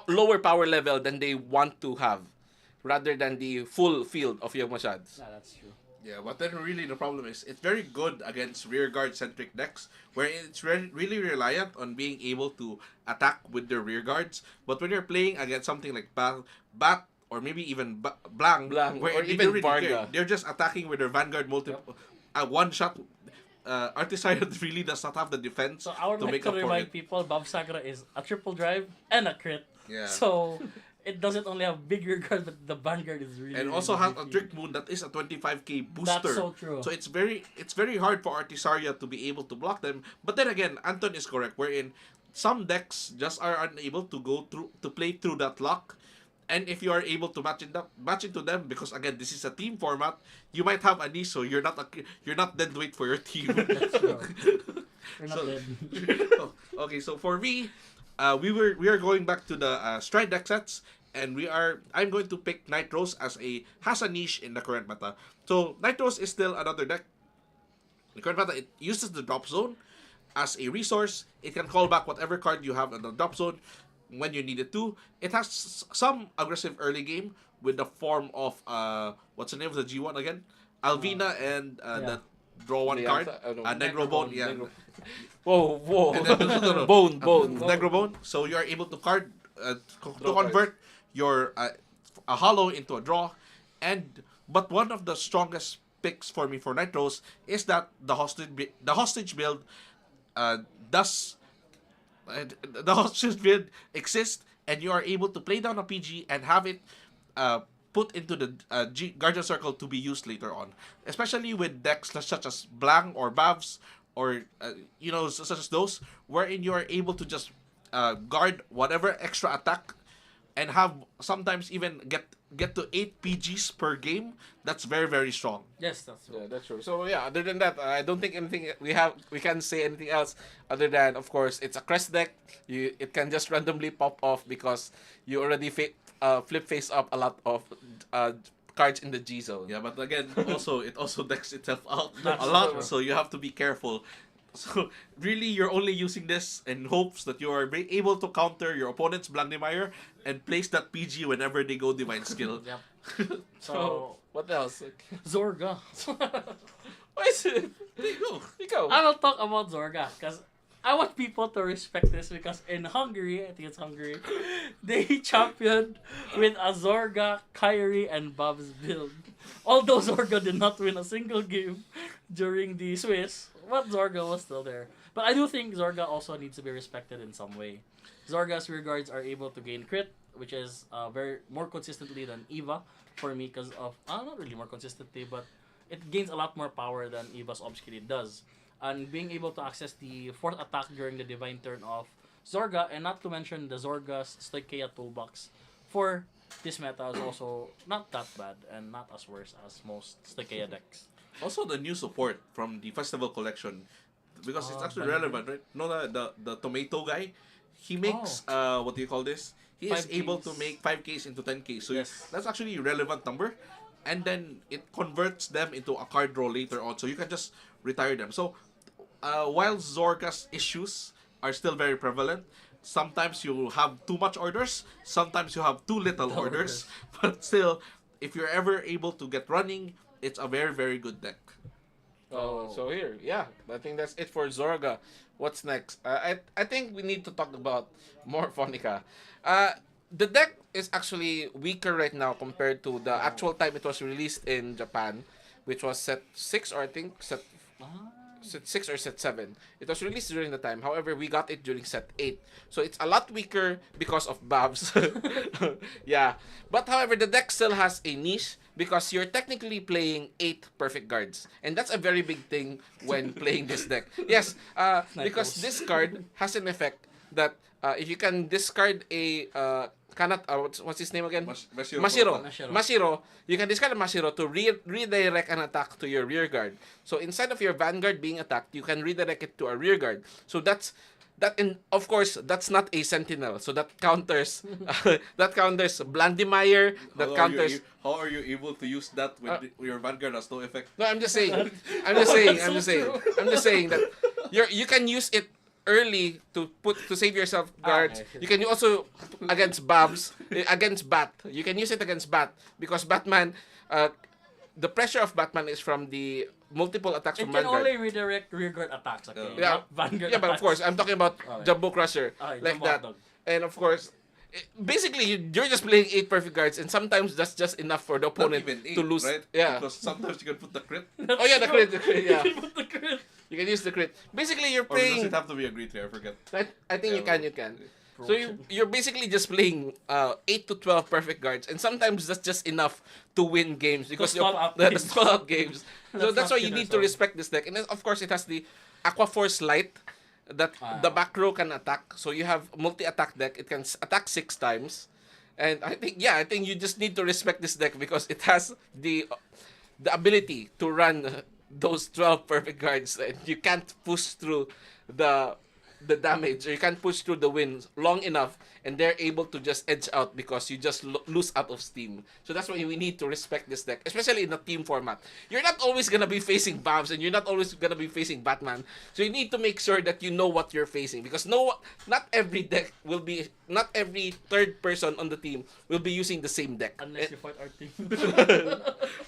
lower power level than they want to have, rather than the full field of Yagmashads. Yeah, that's true. Yeah, but then really the problem is it's very good against rearguard centric decks where it's really reliant on being able to attack with their rearguards. But when you're playing against something like Bat or maybe even Blang, Blang, where or they even don't really care. Varga. They're just attacking with their Vanguard one shot. Artisaria really does not have the defense So I would to like make to up for remind it. people, Bab Sagra is a triple drive and a crit. Yeah. So it doesn't only have big regard, but the Vanguard is really And also really has a beefy. Trick Moon that is a 25k booster. That's so true. So it's very hard for Artisaria to be able to block them. But then again, Anton is correct, wherein some decks just are unable to play through that lock. And if you are able to match into them, because again this is a team format, you might have a niche, so you're not dead weight for your team. That's true. We're not So- dead. Okay, so for me, we are going back to the stride deck sets, and I'm going to pick Nitros has a niche in the current meta. So Nitros is still another deck. In the current meta, it uses the drop zone as a resource. It can call back whatever card you have in the drop zone when you need it to. It has some aggressive early game with the form of what's the name of the G1 again? Alvina and the draw 1 card. Negrobone, yeah. Whoa. And then, no. Bone. Negrobone. So you are able to convert your a hollow into a draw, but one of the strongest picks for me for Nitros is that the hostage build does. The hostage build exists, and you are able to play down a PG and have it put into the Guardian Circle to be used later on. Especially with decks such as Blang or Bavs or such as those, wherein you are able to just guard whatever extra attack and have sometimes even get to 8 PGs per game. That's very, very strong. Yes, that's true. Yeah, that's true. So yeah, other than that, I don't think we can say anything else other than, of course, it's a crest deck. It can just randomly pop off because you already flip face up a lot of cards in the G zone. Yeah, but again, it also decks itself out That's a lot, true. so you have to be careful. So really, you're only using this in hopes that you are able to counter your opponent's Blang Demier and place that PG whenever they go Divine Skill. Yep. So So what else? Zorga. What is it? There you go. You go. I will talk about Zorga because I want people to respect this because in Hungary, I think it's Hungary, they championed with a Zorga, Kyrie, and Bavs build. Although Zorga did not win a single game during the Swiss, but Zorga was still there. But I do think Zorga also needs to be respected in some way. Zorga's rear guards are able to gain crit which is very more consistently than Eva for me because of not really more consistently, but it gains a lot more power than Eva's Obscurity does. And being able to access the fourth attack during the divine turn of Zorga, and not to mention the Zorga's Stoicheia toolbox for this meta is also not that bad and not as worse as most Stoicheia decks. Also, the new support from the festival collection, because it's actually Vanguard. relevant, right? No, the tomato guy, he makes what do you call this? He is 5Ks. able to make 5Ks into 10Ks. So Yes. that's actually a relevant number, and then it converts them into a card draw later on. So you can just retire them. So while Zorga's issues are still very prevalent, sometimes you have too much orders, sometimes you have too little orders, but still, if you're ever able to get running, it's a very, very good deck. So here, yeah, I think that's it for Zorga. What's next? I think we need to talk about more Phonica. The deck is actually weaker right now compared to the actual time it was released in Japan, which was set 6 or I think set 6 or set 7. It was released during the time. However, we got it during set 8. So it's a lot weaker because of Bavs. Yeah. But however, the deck still has a niche because you're technically playing 8 perfect guards. And that's a very big thing when playing this deck. Yes, because this card has an effect that if you can discard a what's his name again? Mashiro. You can discard a Mashiro to redirect an attack to your rear guard. So instead of your Vanguard being attacked, you can redirect it to a rear guard. So that, and of course, that's not a Sentinel. So that counters Blang Demier. That counters. How are you able to use that when your Vanguard has no effect? No, I'm just saying that you can use it early to save yourself guards. Okay. You can also against Bavs, against Bat. You can use it against Bat because Batman, the pressure of Batman is from the multiple attacks It from can Vanguard. only redirect rearguard attacks, okay? Yeah. Not Vanguard Yeah, but of attacks. course, I'm talking about Okay. Jumbo Crusher Okay, like Jumbo that. Hotdog. And of course, basically you're just playing 8 perfect guards, and sometimes that's just enough for the Not opponent even 8, to lose. right? Yeah. Because sometimes you can put the crit. Oh yeah, the crit, yeah. You can put the crit. You can use the crit. Basically, you're Or does playing. it have to be a great I forget. I think Yeah, you can. So you're basically just playing 8 to 12 perfect guards, and sometimes that's just enough to win games because stall out the games. stall out games. So that's not why you killer need to zone. respect this deck. And then, of course, it has the Aqua Force Light that the back row can attack. So you have multi-attack deck. It can attack 6 times. And I think you just need to respect this deck because it has the ability to run those 12 perfect guards, and you can't push through the damage, or you can't push through the wins long enough, and they're able to just edge out because you just lose out of steam. So that's why we need to respect this deck, especially in the team format. You're not always gonna be facing Bavs, and you're not always gonna be facing Batman. So you need to make sure that you know what you're facing, because not every deck will be, not every third person on the team will be using the same deck. Unless you fight our team.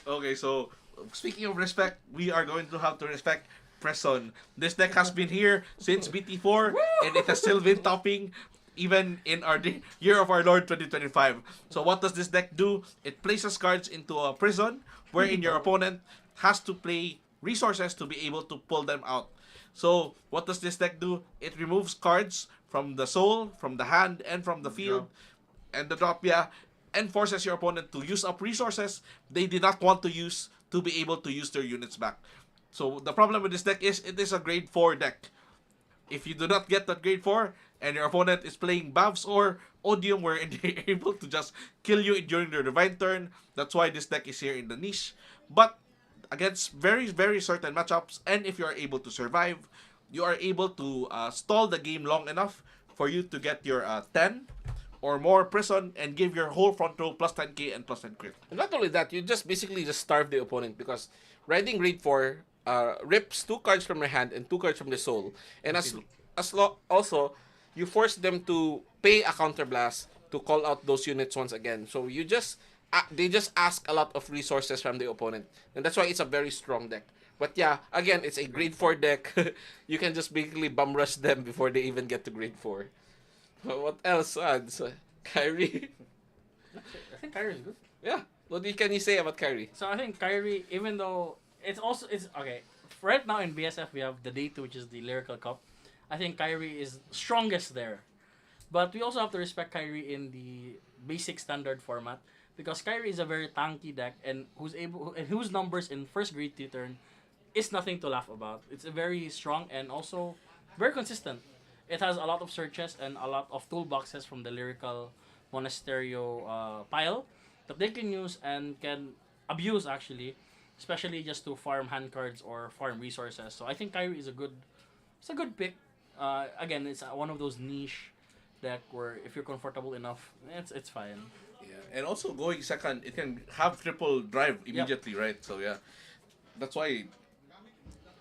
Okay, so speaking of respect, we are going to have to respect Preson. This deck has been here since BT4, and it has still been topping even in our year of our Lord 2025. So what does this deck do? It places cards into a prison wherein your opponent has to play resources to be able to pull them out. So what does this deck do? It removes cards from the soul, from the hand, and from the field, and the drop, and forces your opponent to use up resources they did not want to use to be able to use their units back. So the problem with this deck is it is a grade 4 deck. If you do not get that grade 4 and your opponent is playing Bavs or Odium where they're able to just kill you during their divine turn, that's why this deck is here in the niche. But against very, very certain matchups, and if you are able to survive, you are able to stall the game long enough for you to get your 10 or more prison and give your whole front row plus 10k and plus 10 crit. And not only that, you just basically just starve the opponent because riding grade 4 rips 2 cards from your hand and 2 cards from the soul. And also, you force them to pay a counterblast to call out those units once again. So you just they just ask a lot of resources from the opponent. And that's why it's a very strong deck. But yeah, again, it's a grade 4 deck. You can just basically bum rush them before they even get to grade 4. What else? Kyrie? I think Kyrie is good. Yeah. What can you say about Kyrie? So I think Kyrie, even though it's okay. Right now in BSF we have the Day 2, which is the Lyrical Cup. I think Kyrie is strongest there, but we also have to respect Kyrie in the basic standard format because Kyrie is a very tanky deck and whose numbers in first grade turn is nothing to laugh about. It's a very strong and also very consistent. It has a lot of searches and a lot of toolboxes from the lyrical monasterio pile that they can use and can abuse actually, especially just to farm hand cards or farm resources. So I think Kyrie is a good pick. Again, it's one of those niche deck where if you're comfortable enough, it's fine. Yeah, and also going second, it can have triple drive immediately, right? So yeah, that's why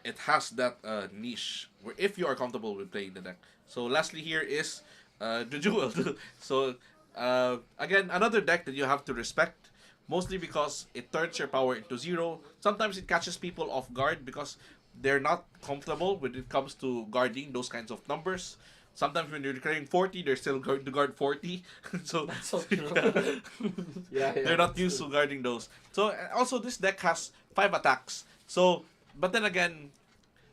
it has that niche where if you are comfortable with playing the deck. So lastly here is the Jewel. So again, another deck that you have to respect, mostly because it turns your power into 0. Sometimes it catches people off guard because they're not comfortable when it comes to guarding those kinds of numbers. Sometimes when you're declaring 40, they're still going to guard 40. So That's so true. they're not used to guarding those. So also this deck has 5 attacks. So but then again,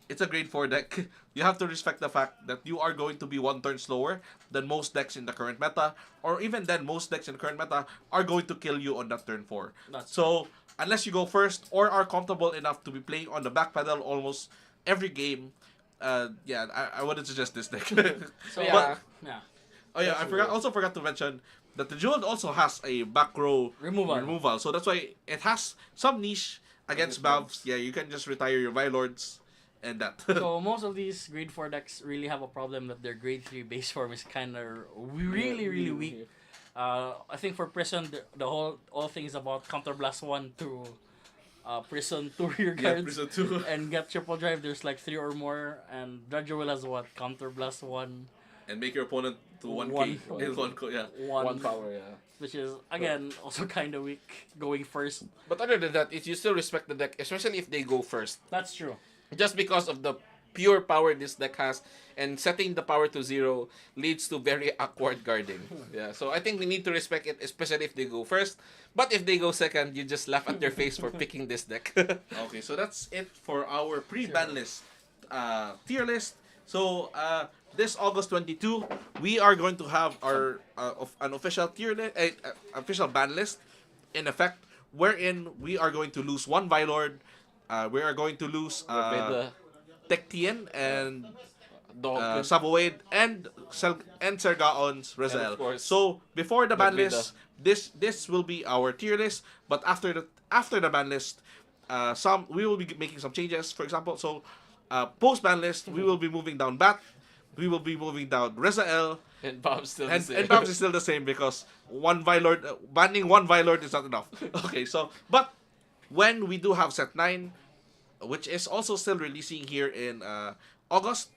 it's a grade 4 deck. You have to respect the fact that you are going to be 1 turn slower than most decks in the current meta, or even then most decks in the current meta are going to kill you on that turn 4. So unless you go first or are comfortable enough to be playing on the back pedal almost every game, I wouldn't suggest this deck. So Yeah. yeah. Oh yeah, also forgot to mention that the Jewel also has a back row Removal. So that's why it has some niche against Bavs. Yeah, you can just retire your Vilords and that. So most of these grade 4 decks really have a problem that their grade 3 base form is kind of really weak. I think for Prison, the whole all things about Counterblast 1 to Prison 2 rear guards Prison 2. and get triple drive. There's like 3 or more, and Dredgewell has what? Counterblast 1, And make your opponent to 1k. One. In 1 yeah. 1 power, yeah. which is again also kind of weak going first. But other than that, you still respect the deck, especially if they go first. That's true. Just because of the pure power this deck has, and setting the power to 0 leads to very awkward guarding. Yeah, so I think we need to respect it, especially if they go first. But if they go second, you just laugh at their face for picking this deck. Okay, so that's it for our pre-ban list tier list. So this August 22, we are going to have our an official tier list, official ban list in effect, wherein we are going to lose 1 Vilord. We are going to lose Tectien and Savoid and Sergaon's Reselle. of course, So before the ban Medveda. list, this will be our tier list. But after the ban list, we will be making some changes. For example, so post ban list, we will be moving down Bat. We will be moving down Reselle. and Bob's still the And same. Bavs is still the same because one Vilord, banning 1 Vilord is not enough. Okay, so but when we do have set 9, which is also still releasing here in August,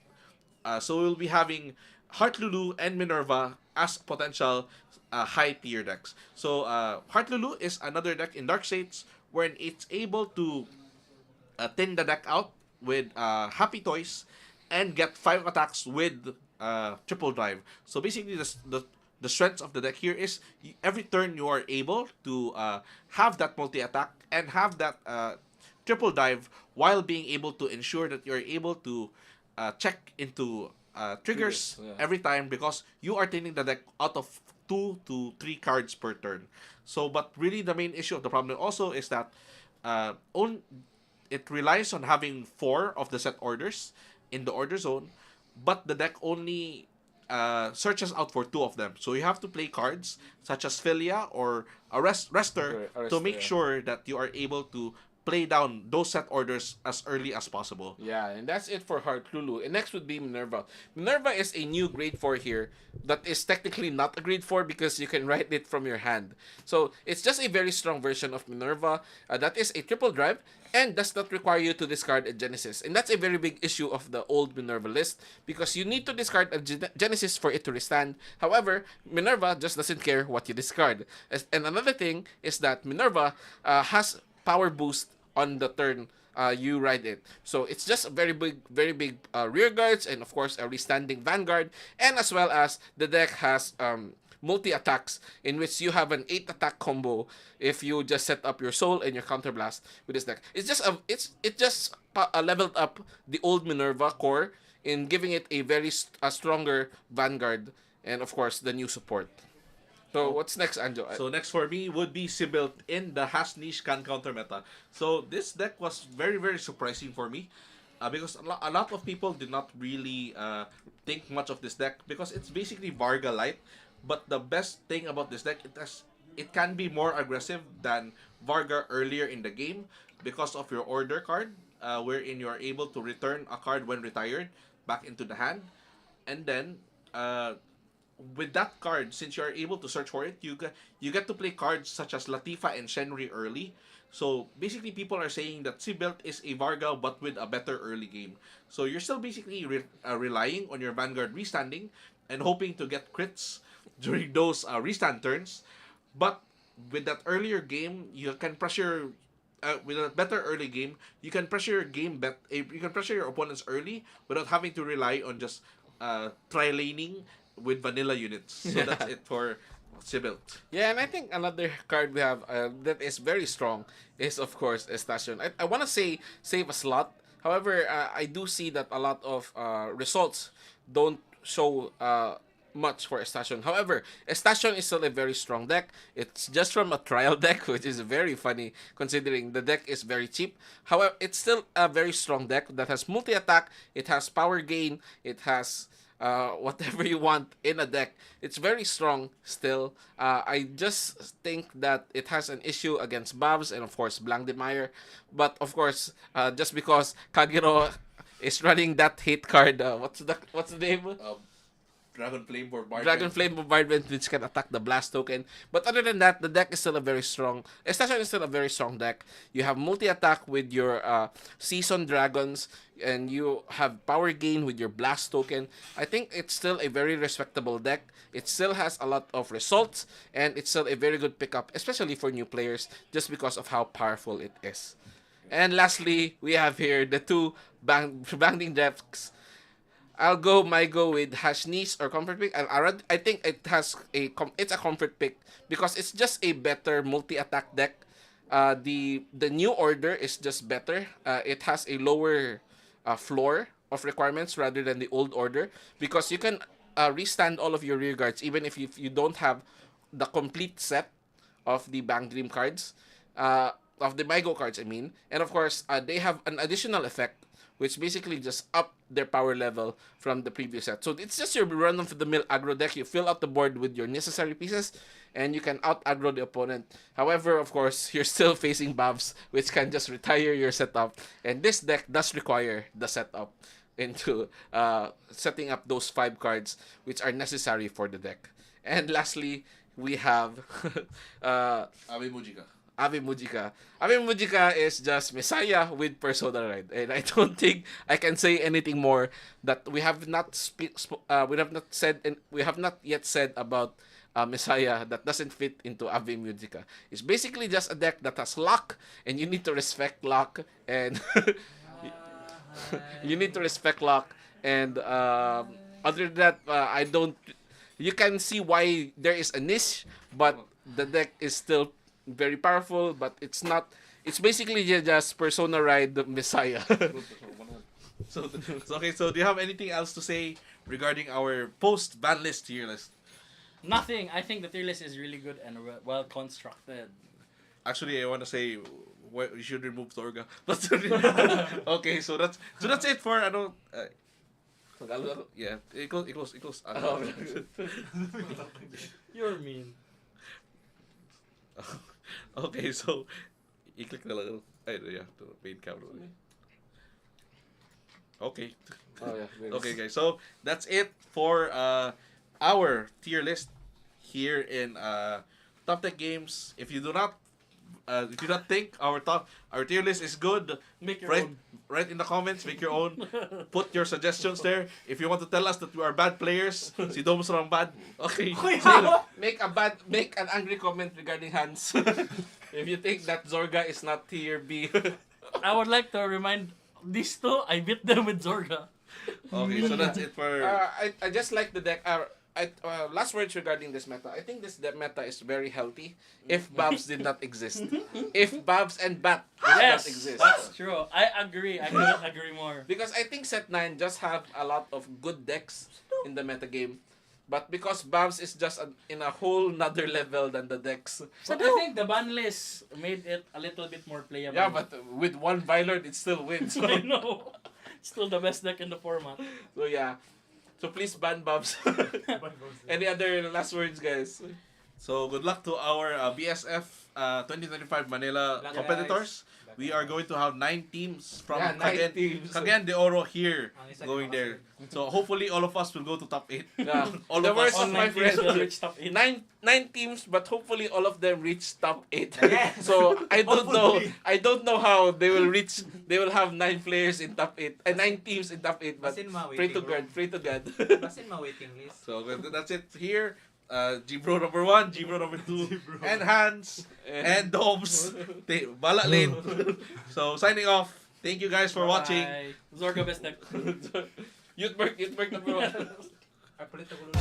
so we'll be having Heart Lulu and Minerva as potential high tier decks. So Heart Lulu is another deck in Dark Shades wherein it's able to thin the deck out with Happy Toys and get 5 attacks with triple drive. So basically the strength of the deck here is every turn you are able to have that multi-attack and have that triple dive while being able to ensure that you're able to check into triggers every time because you are thinning the deck out of 2 to 3 cards per turn. So, but really the main issue of the problem also is that it relies on having 4 of the set orders in the order zone, but the deck only searches out for 2 of them. So you have to play cards such as Philia or a Rester to make sure that you are able to play down those set orders as early as possible. Yeah, and that's it for Heart Lulu. And next would be Minerva. Minerva is a new grade 4 here that is technically not a grade 4 because you can write it from your hand. So it's just a very strong version of Minerva that is a triple drive and does not require you to discard a Genesis. And that's a very big issue of the old Minerva list because you need to discard a Genesis for it to restand. However, Minerva just doesn't care what you discard. And another thing is that Minerva has power boost on the turn you ride it. So it's just a very big rear guards and of course a restanding Vanguard, and as well as the deck has multi-attacks in which you have an 8-attack combo if you just set up your Soul and your Counterblast with this deck. It's just leveled up the old Minerva core in giving it a very stronger Vanguard and of course the new support. So what's next, Anjo? So next for me would be Sibyl in the hash niche can counter meta. So this deck was very very surprising for me, because a lot of people did not really think much of this deck because it's basically Varga light. But the best thing about this deck, it can be more aggressive than Varga earlier in the game because of your order card, wherein you are able to return a card when retired back into the hand, and then with that card, since you are able to search for it, you get to play cards such as Latifa and Shenri early. So basically, people are saying that Sibyl is a Varga but with a better early game. So you're still basically relying on your Vanguard restanding and hoping to get crits during those restand turns. But with that earlier game, you can pressure. With a better early game, you can pressure your you can pressure your opponents early without having to rely on just tri-laning with vanilla units. So that's it for Sibyl. Yeah, and I think another card we have that is very strong is, of course, Station. I want to say save a slot. However, I do see that a lot of results don't show much for Station. However, Station is still a very strong deck. It's just from a trial deck, which is very funny considering the deck is very cheap. However, it's still a very strong deck that has multi-attack, it has power gain, it has whatever you want in a deck. It's very strong still. I just think that it has an issue against Bavs and of course Blang Demier. But of course, just because Kagero is running that hate card, what's the name? Dragon Flame Bombardment. Dragon Flame Bombardment, which can attack the Blast token. But other than that, the deck is still a very strong. Station is still a very strong deck. You have multi-attack with your Season Dragons, and you have power gain with your Blast token. I think it's still a very respectable deck. It still has a lot of results, and it's still a very good pickup, especially for new players, just because of how powerful it is. And lastly, we have here the two banging decks. I'll go with Hashnish or Comfort Pick. I think it's a Comfort Pick because it's just a better multi-attack deck. The new order is just better. It has a lower floor of requirements rather than the old order because you can restand all of your rear guards even if you don't have the complete set of the Bang Dream cards, of the Mygo cards, I mean. And of course, they have an additional effect which basically just up their power level from the previous set. So it's just your run-of-the-mill aggro deck. You fill out the board with your necessary pieces, and you can out-aggro the opponent. However, of course, you're still facing Bavs, which can just retire your setup. And this deck does require the setup into setting up those 5 cards, which are necessary for the deck. And lastly, we have Ave Mujika. Ave Mujika. Ave Mujika is just Messiah with Persona Ride, and I don't think I can say anything more that we have not yet said about Messiah that doesn't fit into Ave Mujika. It's basically just a deck that has luck, and you need to respect luck, and you need to respect luck. And other than that, I don't. You can see why there is a niche, but the deck is still very powerful, but it's not. It's basically just Persona Ride Messiah. So okay. So do you have anything else to say regarding our post-ban list tier list? Nothing. I think the tier list is really good and well constructed. Actually, I want to say you should remove Torga. Okay, so that's it for yeah, equals. You're mean. Okay, so i-click na lang. Ay, yeah, to main camera. Okay. Oh yeah. Okay, guys. So that's it for our tier list here in Top Tech Games. If you do not think our tier list is good, Make your own. write in the comments, make your own. Put your suggestions there. If you want to tell us that we are bad players, si Domus lang bad. Okay. Make an angry comment regarding Hans. If you think that Zorga is not tier B. I would like to remind these two, I beat them with Zorga. Okay, so that's it for. I just like the deck. Last words regarding this meta. I think this meta is very healthy. If Bavs did not exist, if Bavs and Bat did not exist, that's true. I agree. I couldn't agree more. because I think Set 9 just have a lot of good decks in the meta game, But because Bavs is just in a whole nother level than the decks. But I think the ban list made it a little bit more playable. Yeah, but with one Vylord, it still wins. So, I know. Still the best deck in the format. so yeah. So please ban Bavs. Any other last words, guys? So good luck to our BSF 2025 Manila Luck, competitors. guys. We are going to have 9 teams from Yeah, 9 teams. Cagayan de Oro here Ang isa going di there. So hopefully all of us will go to top 8. Yeah. All The of us. worst of my friends. will reach top 8. Nine teams, but hopefully all of them reach top 8. Yes. So I don't know. Hopefully. I don't know how they will reach. They will have 9 players in top 8. 9 teams in top 8. But Basin ma pray to waiting God. room. Pray to God. Basin ma waiting list. So that's it here. G-Bro number 1, G-Bro number 2, and Hans, and Dobbs. Bala lane. So signing off. Thank you guys for watching. Bye. Zorga best deck. Youthwork number 1. Ay, palit ako